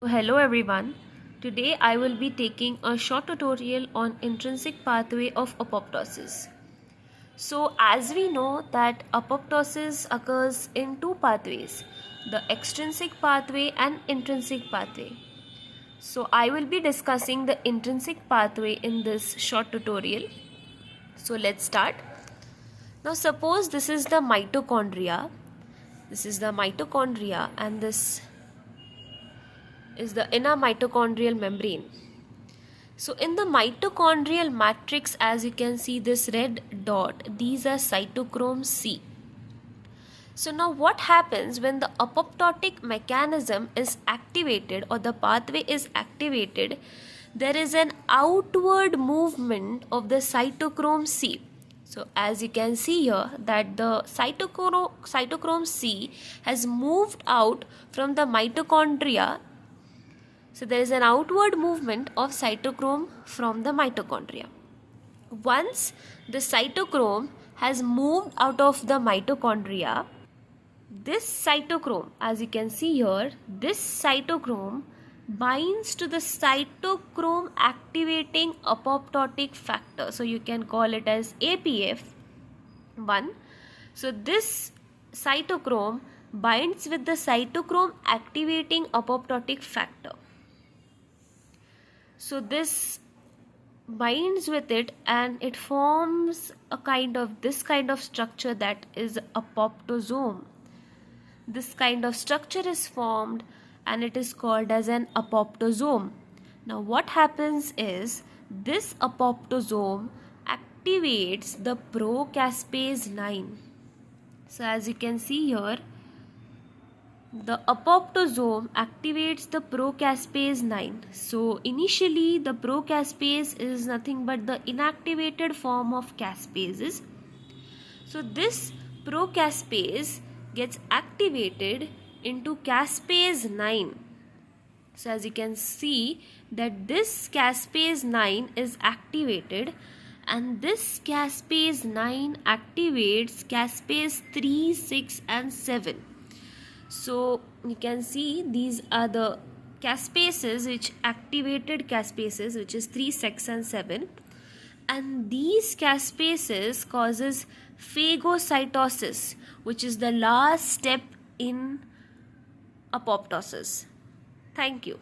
Hello everyone. Today I will be taking a short tutorial on intrinsic pathway of apoptosis. So as we know that apoptosis occurs in two pathways, the extrinsic pathway and intrinsic pathway. So I will be discussing the intrinsic pathway in this short tutorial. So let's start. Now suppose this is the mitochondria. This is the mitochondria and this is the inner mitochondrial membrane. So in the mitochondrial matrix, as you can see this red dot, these are cytochrome C. So now what happens when the apoptotic mechanism is activated or the pathway is activated? There is an outward movement of the cytochrome C. So as you can see here that the cytochrome C has moved out from the mitochondria. So there is an outward movement of cytochrome from the mitochondria. Once the cytochrome has moved out of the mitochondria, this cytochrome, as you can see here, this cytochrome binds to the cytochrome activating apoptotic factor. So you can call it as APF1. So this cytochrome binds with the cytochrome activating apoptotic factor. So this binds with it and it forms this kind of structure that is apoptosome. This kind of structure is formed and it is called as an apoptosome. Now what happens is this apoptosome activates the procaspase 9. So as you can see here, the apoptosome activates the procaspase 9. So initially the procaspase is nothing but the inactivated form of caspases. So this procaspase gets activated into caspase 9. So as you can see that this caspase 9 is activated and this caspase 9 activates caspase 3, 6 and 7. So you can see these are the caspases which activated caspases, which is 3, 6 and 7, and these caspases causes phagocytosis, which is the last step in apoptosis. Thank you.